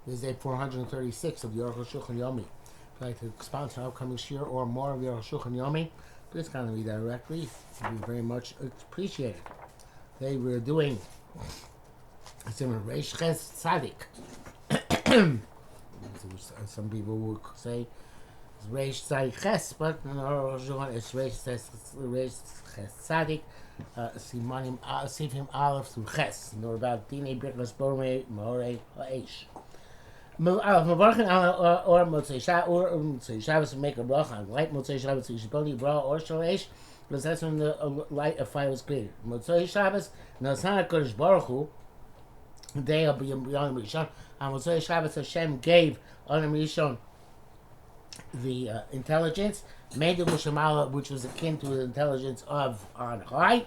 This is day 436 of the Arukh HaShulchan Yomi. If you'd like to sponsor an upcoming shir or more of the Arukh HaShulchan Yomi, please contact me directly. It would be very much appreciated. Today we're doing Reish Ches Tzadik. Some people would say it's Reish Tzadik Ches, but in Arukh HaShulchan it's Reish Ches Tzadik. Sifim Aleph through Ches. Nor about Dine Briklas Borme Mahore Ha'esh. Mavarchin or Motzei Shabbos make a bracha on light Motzei Shabbos Yishboni Bra or Shalesh, because that's when the light of fire was created. Motzei Shabbos Nasana Kodesh Baruch Hu, the day of Yom Rishon. On Motzei Shabbos Hashem gave Adam Rishon the intelligence, made the Mushamala, which was akin to the intelligence of on high.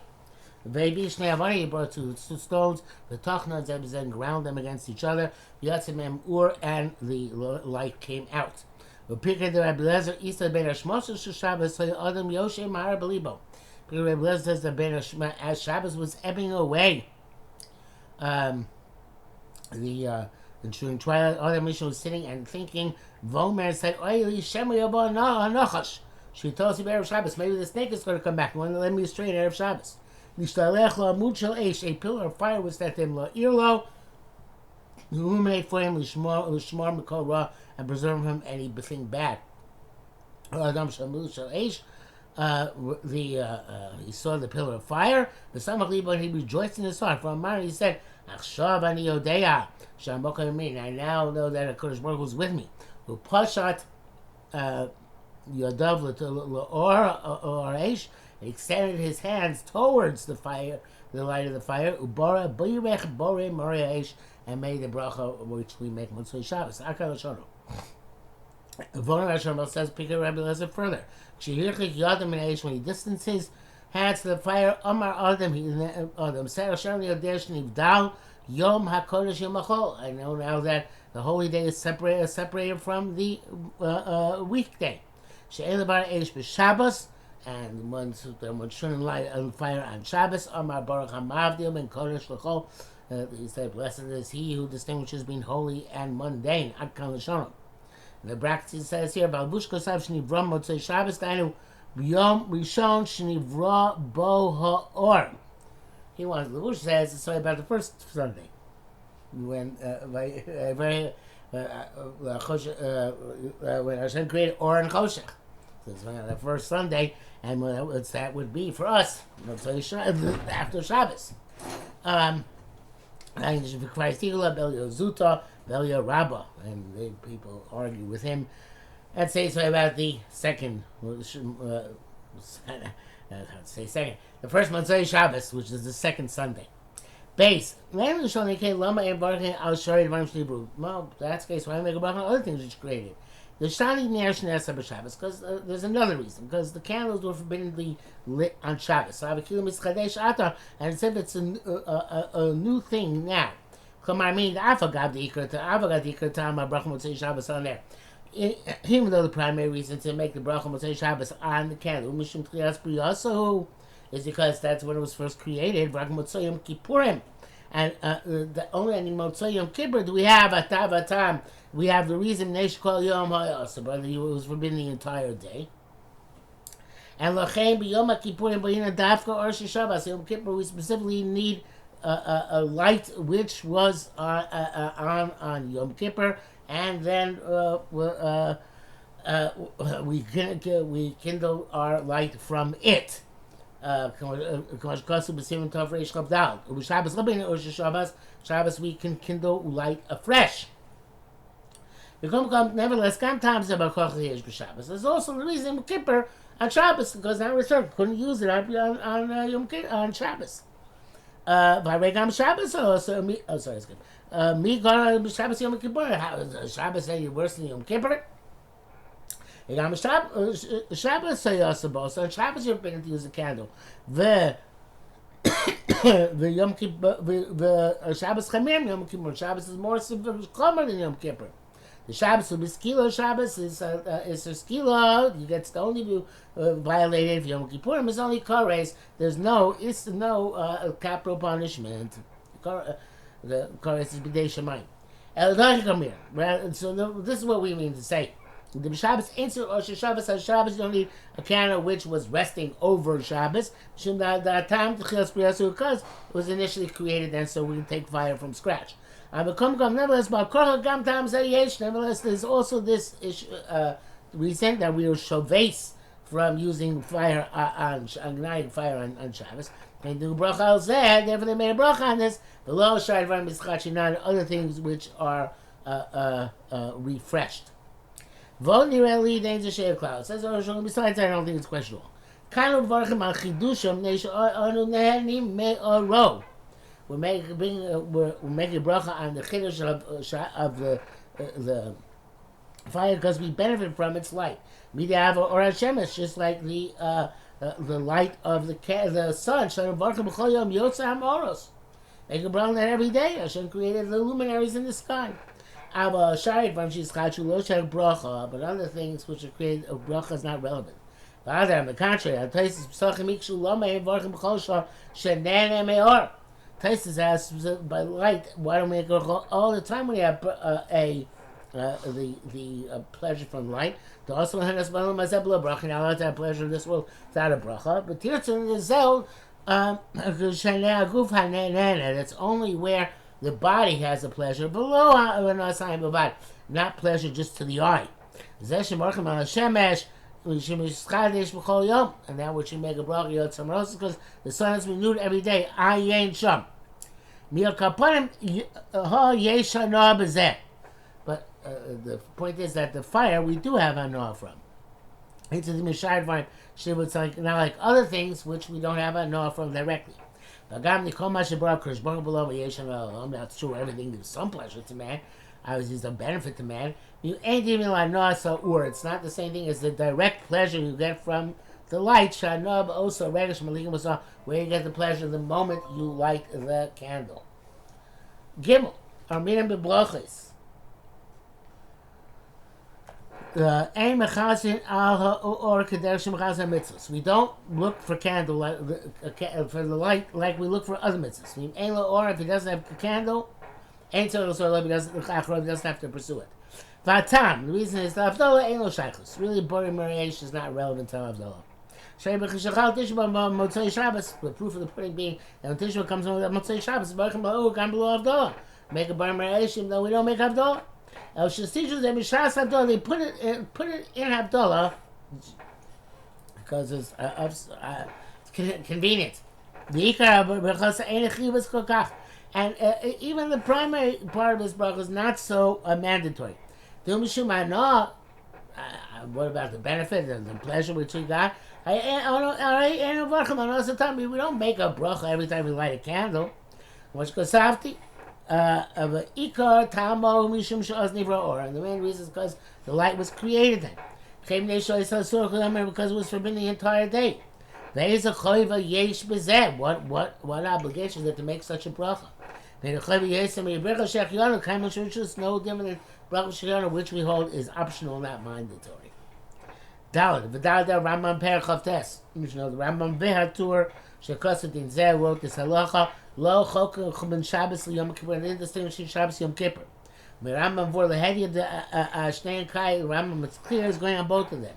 He brought two stones, the Tachna Zebzen ground them against each other, Yatzimem Ur, and the light came out. Because Rabbi Lezer says that as Shabbos was ebbing away, during twilight, Adam Rishon was sitting and thinking. Vomer said, she told us Erev Shabbos, maybe the snake is going to come back. You want to let me straight Erev Shabbos. A pillar of fire was set him, illuminate for him, and preserve him anything bad. He saw the pillar of fire. He rejoiced in his heart. From Amar, he said, I now know that HaKadosh Baruch Hu was with me. Pashat Yodav L'Oresh, he extended his hands towards the fire, the light of the fire. Ubara B'Yirech Borei Moriash, and made the bracha which we make Motzei Shabbos. Akal Shono. Von Rashamal says, Pika Rabbi Lezer further. When he distanced his hands to the fire, Amar Adam, said Hashem Yodesh Nivdal Yom HaKodesh Yom HaChol. I know now that the holy day is separated from the weekday. She'elabar Eish b'Shabbos, and one shouldn't light on fire on Shabbos. Amar Baruch HaMavdil Ben Kodesh L'Chol. He said, "Blessed is he who distinguishes between holy and mundane." Ad Kan L'Shono. The bracket says here, "Balbush Kosav Shnivra Motzei Shabbos Dainu B'Yom Rishon Shnivra Bo Ha'or." He wants. The Bush says it's about the first Sunday. When when Hashem created Or and Choshech, so it's the first Sunday, and that would be for us after Shabbos. And people argue with him and say so about the second. The first Motzei Shabbos, which is the second Sunday. Base. Well, that's the case. Why make a bracha on other things which created? The Shani Ner Shnesa b'Shabbos, because there's another reason. Because the candles were forbidden to be lit on Shabbos. And it's if it's a new thing now. Even though the primary reason to make the bracha Motzei Shabbos on the candle is because that's when it was first created. And only in Motzei Yom Kippur do we have Atav. We have the reason Neish Kol Yom HaYasa, but it was forbidden the entire day. And Lachem B'Yom HaKippurim B'Yina Dafka Or Shabbos Yom Kippur, we specifically need a light which was on Yom Kippur, and then we kindle our light from it. Shabbos we can kindle light afresh. Nevertheless, there's also the reason Kippur on Shabbos, because now we couldn't use it on Shabbos. By Regam Shabbos, sorry, it's good. Me got Shabbos Yom Kippur. Shabbos say you're worse than Yom Kippur. Shabbos say Yasabos. On Shabbos you're forbidden to use a candle. The Yom Kippur, the Shabbos Chamim Yom Kippur. Shabbos is more severe than Yom Kippur. The Shabbos will be Skila. Shabbos is a Skila. You get stoned if you violated. If Yom Kippurim is only Kares. There's no capital punishment. The Kares is B'dei Shemayim. So this is what we mean to say. The Shabbos answer or Shabbos has Shabbos you don't need a candle which was resting over Shabbos. The time because it was initially created then, so we can take fire from scratch. Nevertheless, there's also this issue, reason that we were shoves from using fire on igniting fire on Shabbos. And do bracha al zeh, therefore they made a bracha on this. The low shard van mischachi, not other things which are refreshed. Vod nireli danger share cloud. Says Arukh HaShulchan. Besides, I don't think it's questionable. Kanu v'varchim al chidushim neish anu nehenim me'oro. We're making a bracha on the chiddush of the fire because we benefit from its light. Midav or Hashemesh, just like the light of the sun. Shalom v'varchim b'chol yom yotza hamoros. Make a bracha that every day. Hashem created the luminaries in the sky. But other things which are created, a bracha is not relevant. On the contrary, Taisus asks by light, why don't we make a bracha all the time when you have the pleasure from light? To also have us bracha, now let that pleasure in this world without a bracha. But Tirtzin is that's only where the body has a pleasure below not pleasure just to the eye. And that which you make a bracha yot samaros because the sun is renewed every day. But the point is that the fire we do have anah from. It's the mishayed vine. It's like other things which we don't have anah from directly. That's true. Everything gives some pleasure to man. Obviously, it's a benefit to man. You ain't even or it's not the same thing as the direct pleasure you get from the light. Shanab also redish malikim was where you get the pleasure the moment you light the candle. Gimel Arminam bebrachos. We don't look for candle for the light like we look for other mitzvahs. If he doesn't have a candle, he doesn't have to pursue it. The reason is the Havdalah ain't no shaykhus. Really, Bori Mariash is not relevant to Havdalah. The proof of the pudding being that when Tishba comes on with Motzei Shabbos, make a Bori Mariash even though we don't make Havdalah. They put it in Havdalah because it's convenient. And even the primary part of this bracha is not so mandatory. What about the benefit and the pleasure which we got? We don't make a bracha every time we light a candle. What's kosafti? And the main reason is because the light was created then. Because it was forbidden the entire day. What obligation is it to make such a bracha? Which is no different than bracha which we hold is optional, not mandatory. Daled, Rambam Perchav Tes. You should know the Rambam Vehatur Shekasatin Zeh wrote this halacha. Lo chok ben Shabbos Yom Kippur. They distinguish Shabbos Yom Kippur. The Rambam for the head of the Shnei Kai. Rambam it's clear is going on both of them.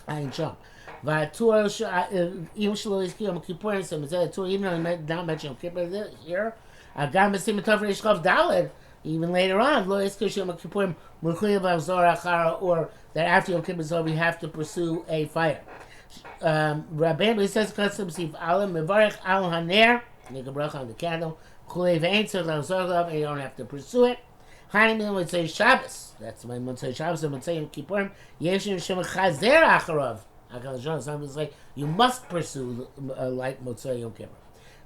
Ayin Shom. Vatur Yom Shlo is Yom Kippur. And some said Tur even though he not mention Yom Kippur here. Agam Besim Tov Reish Chav Daled. Even later on, Lo Iskish Yom Kippur Mukhliv Avzor Achara, or that after Yom Kippur is over, we have to pursue a fire. Rabbeinu says custom Sif Alam Mevarich Al Haner. Make a bracha on the candle. And you don't have to pursue it. Hanim would say Shabbos. That's when Motzei Shabbos and Motzei Yom Kippur. Yeshin Shem Chazer Acharav. Something's like you must pursue like Motzei Yom Kippur.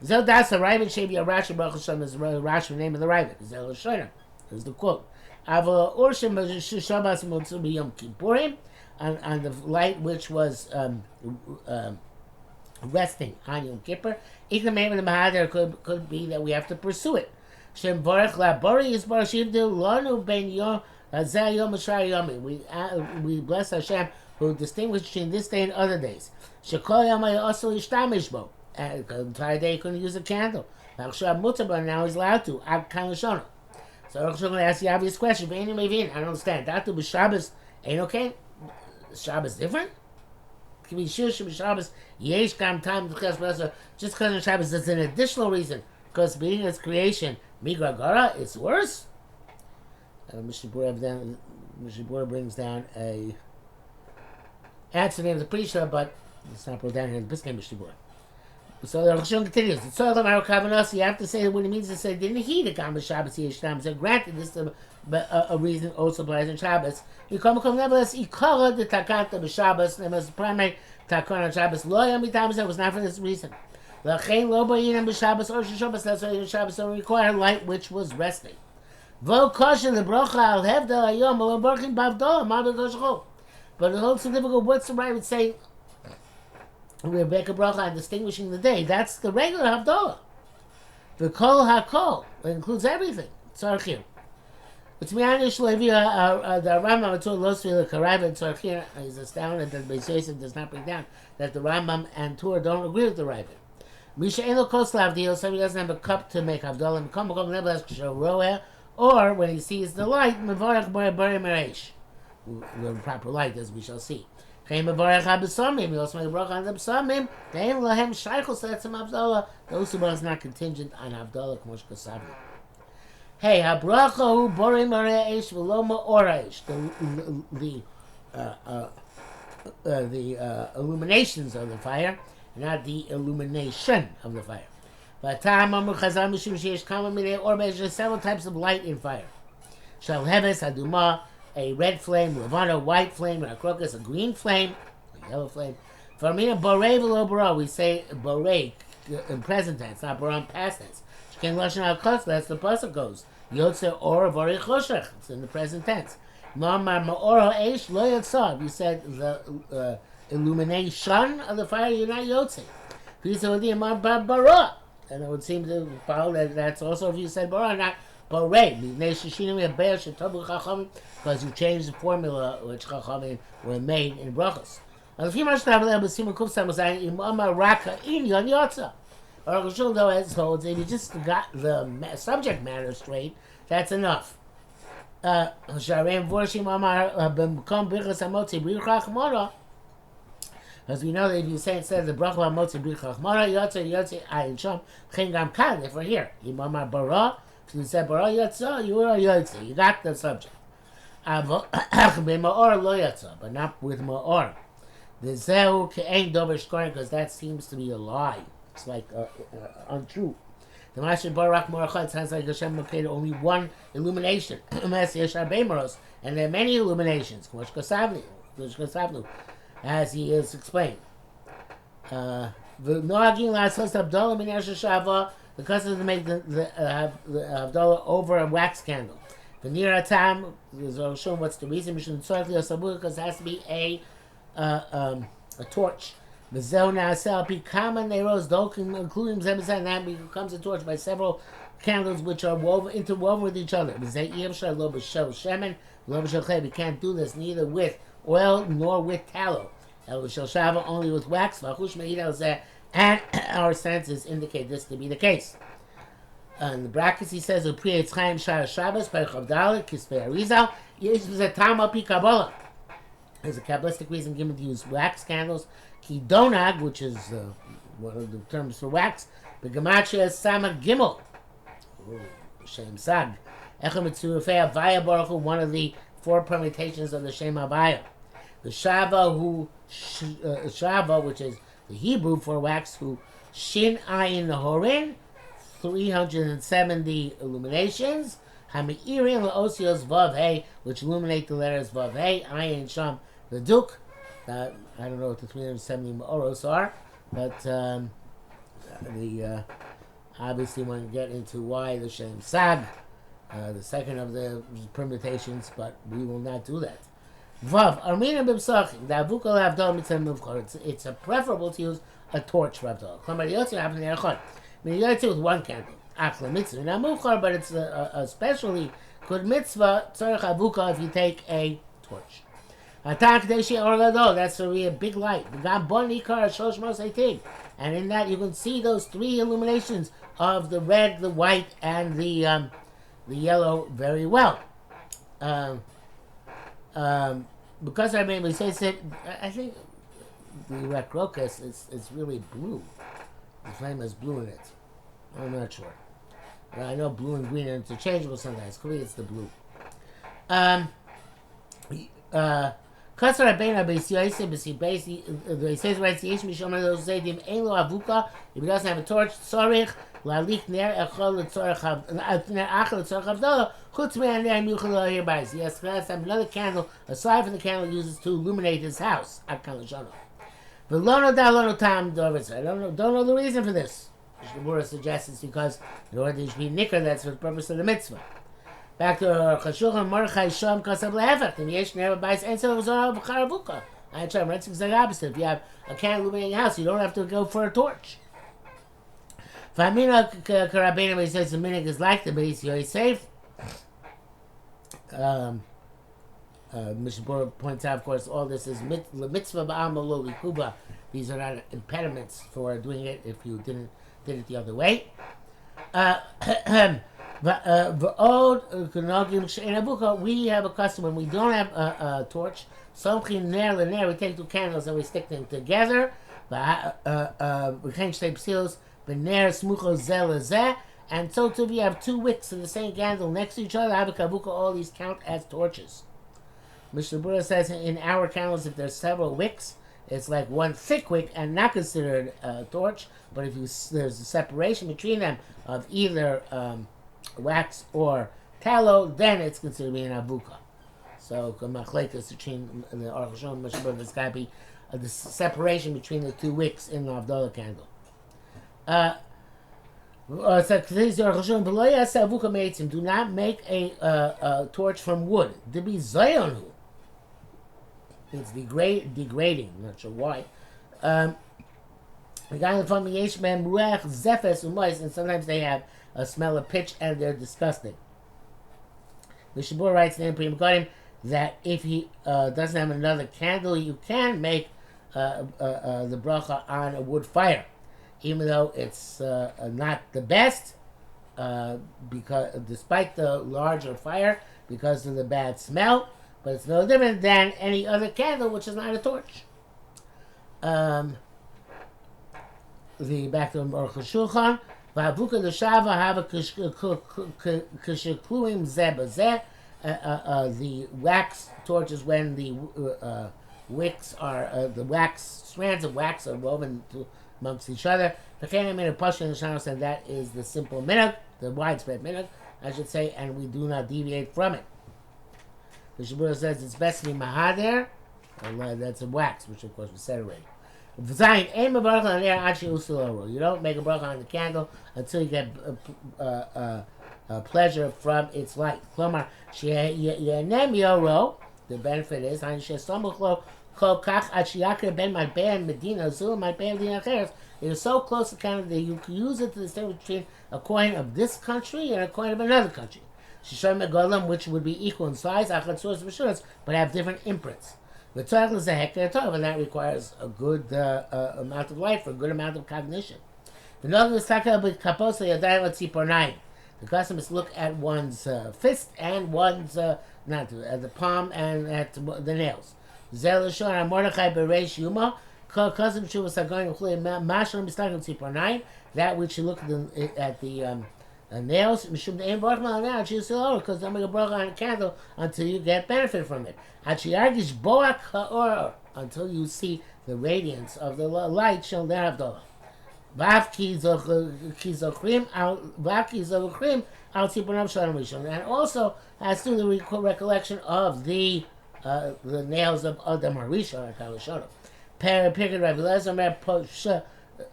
Zel Das a Ravid Shebi a Rashi Baruch Hashem is the Rashi name of the Ravid. Zel Shana is the quote. Aval Orshim Shabbos Motzei Yom Kippurim on the light which was resting on Yom Kippur. Could be that we have to pursue it. Shem Baruch La Bori is Baruch Shivdil Lanu Ben Yom Zeh Yom Shar Yomi. We bless Hashem who distinguished between this day and other days. Shekol Yomay also Ishtamish Bo. The entire day he couldn't use a candle. Now he's allowed to. So Arukh HaShulchan ask the obvious question, I don't understand. Datu b'Shabbos ain't okay? Shabbos different? Can be sure Shabbos yesh kam time just because on Shabbos there's an additional reason. Because being its creation, migragara, it's worse. Mishnah Berurah brings down a answer named the Prisha, but it's not brought down here in the Piskei Mishnah Berurah. So the Arukh HaShulchan continues. It's all about Kavanos. You have to say what it means to say didn't he the Kam Shabbos yesh time. So granted, this is a reason also applies in Shabbos. We come nevertheless ikara the takanta b'Shabbos. Nevertheless, the primary takana on Shabbos lo yom mitam. It was not for this reason. L'chein lo b'yinam b'Shabbos or Shabbos. That's why in Shabbos don't require light, which was resting. Vo kosher the brocha al hevdel hayom lo barkin bavdola ma'ad koshcho. But it's also difficult. What's the right would say? We're back a bracha on distinguishing the day. That's the regular havdalah. The kol hakol includes everything. Tzarchir. It's me'anish levi the Rambam to Losvi Karaiva and Tzarchir is astounded that Beis Yosef does not bring down that the Rambam and Tur don't agree with the Raiva. Misha elo kos lavdil, so he doesn't have a cup to make havdalah. Or when he sees the light, mevarach b'rei mereish, the proper light, as we shall see. He also made a bracha on the b'samim. Those who are not contingent on havdalah, k'mosh kasavli. Hey, habracha hu borei marei eish v'lo ma'or eish. The illuminations of the fire, not the illumination of the fire. There's several types of light in fire. Shal heves haduma, a red flame, levana, white flame, and a crocus, a green flame, a yellow flame. For me, borei v'lo bara, we say borei in present tense, not bara in past tense. Shken lashon al kos, that's the pasuk goes. Yotze or vorei choshech, it's in the present tense. Ma'amar ma'or ha'esh lo yotzah, you said the illumination of the fire, you're not yotze. Pisa v'di amar bara, and it would seem to follow that that's also if you said bara, not borei. Because you changed the formula which Chachamim were made in brachos. Now, if you must have a Simon Kufsam was saying, Imama Raka in Yon Yotza. Arukh HaShulchan, though, as holds, if you just got the subject matter straight, that's enough. Sharem Vorshim Amar B'mkom Birchas HaMotzi B'richach Mora. As we know that if you say instead of the bracha HaMotzi B'richach Mora, Yotza Ayin Shom, Chen Gam Kal, if we're here. Imama Bara, if you said Bara Yotza, you were Yotza. You got the subject. But not with ma'or. The zehu ke'ein dover shkorin, because that seems to be a lie. It's like untrue. The Mashal Barak Morachot sounds like Hashem created only one illumination. And there are many illuminations, as he is explained. The custom to make the Havdalah over a wax candle. The near time is shown what's the reason because it has to be a torch. The zona cell common neros including and that becomes a torch by several candles which are interwoven with each other. We can't do this neither with oil nor with tallow. Only with wax. And our senses indicate this to be the case. In the brackets, he says, "There's a Kabbalistic reason given to use wax candles. Kidonag, which is one of the terms for wax, the gematria is Samad Gimel. Shem Sag. Echem Mitzurufei Avaya Baruch Hu, one of the four permutations of the Shem Avaya. The Shava, which is the Hebrew for wax, who Shin Ayin Horin, 370 illuminations. Hami'irin La'osios Vav Hey, which illuminate the letters Vav Hey, Ayin Sham, the Duk. I don't know what the 370 Ma'oros are, but obviously want to get into why the Shem Sag, the second of the permutations, but we will not do that. Vav, Armina B'Psachim, the Avukal Avdol Mitzvah Muvchor. It's preferable to use a torch for Avdol. Klamar Yotzi Avdol Nerachon. Yotzi with one candle. Achla Mitzvah. Now Muvchor, but it's a especially good mitzvah, Tzarech Avukal, if you take a torch. Atak Deshi Orlado, that's a big light. And in that you can see those three illuminations of the red, the white, and the the yellow very well. Because I mean, we say that I think the red crocus is really blue. The flame has blue in it. I'm not sure. I know blue and green are interchangeable sometimes. Clearly, it's the blue. Kasar Rabbeinu Beis Yosef he says right Yesh Mishom those say dim ein lo avuka if he doesn't have a torch tzorich lalik ner echol letzorich ner achol letzorich avdala chutz me'aner yuchal lo herbayis. He has to have another candle aside from the candle he uses to illuminate his house. Ad kan l'shono. V'lo noda lo notam dovis. I don't know the reason for this. The Gemara suggests it's because in order to be nicker, that's for the purpose of the mitzvah. Back to Arukh HaShulchan, Arukh HaShulchan Kasav Lehefech. And Yesh Ner B'Bayis Ensel V'Zorah V'Charavuka. I try to that's exactly opposite. If you have a candle illuminating your house, you don't have to go for a torch. Famina Karabena, he says the minig is like the Beis Yosef. Mishnah points out, of course, all this is mitzvah ba'amal lo likuba. These are not impediments for doing it if you did it the other way. We have a custom when we don't have a torch. We take two candles and we stick them together. And so too, we have two wicks in the same candle next to each other. All these count as torches. Mishnah Berurah says in our candles, if there's several wicks, it's like one thick wick and not considered a torch. But if there's a separation between them of either wax or tallow, then it's considered being avuka. So machlekes between the Arukh HaShulchan and Mishnah Berurah, there's got to be the separation between the two wicks in the Havdalah candle. Do not make a torch from wood. To be zayonu. It's degrading. I'm not sure why. The guy in the front of and sometimes they have a smell of pitch and they're disgusting. The Shabur writes in Prima Kodim that if he doesn't have another candle, you can make the bracha on a wood fire, even though it's not the best, because despite the larger fire, because of the bad smell. But it's no different than any other candle, which is not a torch. Back to Arukh HaShulchan. V'avuka l'shava hava k'shekluim zeh b'zeh. The wax torches when the wicks are the wax strands of wax are woven amongst each other. And that is the simple minhag, the widespread minhag, I should say, and we do not deviate from it. The Shabura says it's best to be mahader, that's a wax, which of course we said already. You don't make a bracha on the candle until you get pleasure from its light. The benefit is it is so close to candle that you can use it to distinguish between a coin of this country and a coin of another country. Which would be equal in size, but have different imprints. And that requires a good amount of light for a good amount of cognition. The custom is to look at one's fist and one's at the palm and at the nails. That which you look at the nails, because don't make a bracha on a candle until you get benefit from it. Until you see the radiance of the light shall there have and also as to the recollection of the nails of Adam Harishon.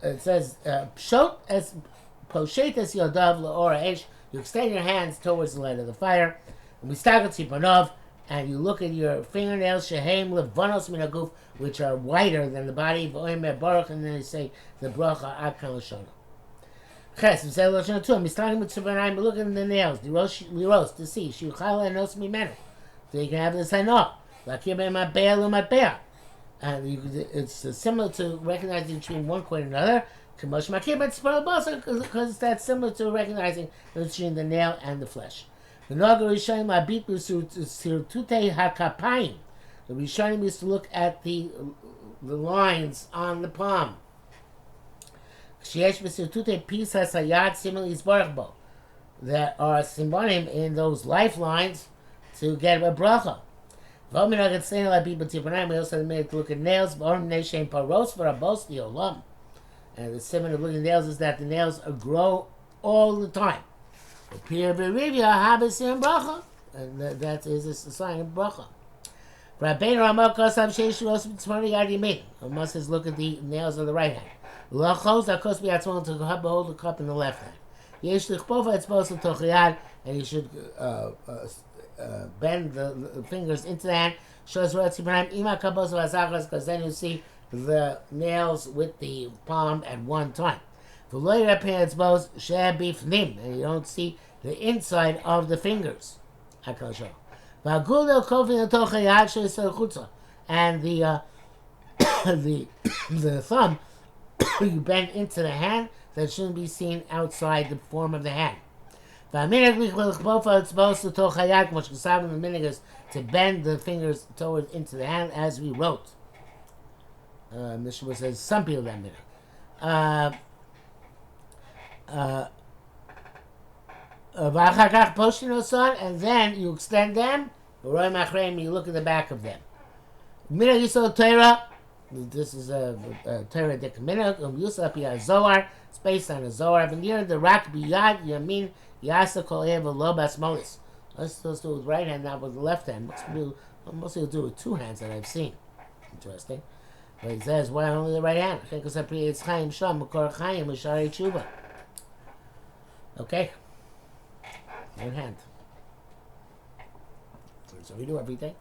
It says pshot as poshet as yodav laora esh. You extend your hands towards the light of the fire, and we stagger tzipanov, and you look at your fingernails shehem levanos min haguf, which are whiter than the body. V'oimer baruch, and then they say the bracha ad kan l'shona. Ches we say l'shona too. Mistakim mitzubanayim. Look at the nails. Liros to see shiuchal enos mimenu. So you can have this hanok. Lakir be'matbeah l'matbeah. And it's similar to recognizing between one coin and another. Because that's similar to recognizing between the nail and the flesh. The Noga Rishonim Abitu Sirtute Hakapayim. The Rishonim used to look at the lines on the palm. Sheyesh B'Sirtute Pisas Hayad Simil Yisbarach. There are symbolim in those lifelines to get a bracha. We also made to look at nails. And the symbol of looking at nails is that the nails grow all the time. And that is a sign of bracha. Must look at the nails on the right hand. To hold the cup in the left hand. And you should bend the fingers into the hand. Because then you see the nails with the palm at one time. And you don't see the inside of the fingers. And the the thumb you bend into the hand, that shouldn't be seen outside the form of the hand. The minig is to bend the fingers towards into the hand, as we wrote. Mishnah says some people that minig. And then you extend them. You look at the back of them. Minig yisol Torah. This is a Torah dik minig. Zohar. It's based on a Zohar. Near the rak biyad yamin yasa kol eva lo basmolis. Let's do it with right hand, not with the left hand. Mostly do it with two hands that I've seen. Interesting. But it says, why only the right hand? Okay. One hand. So we do everything.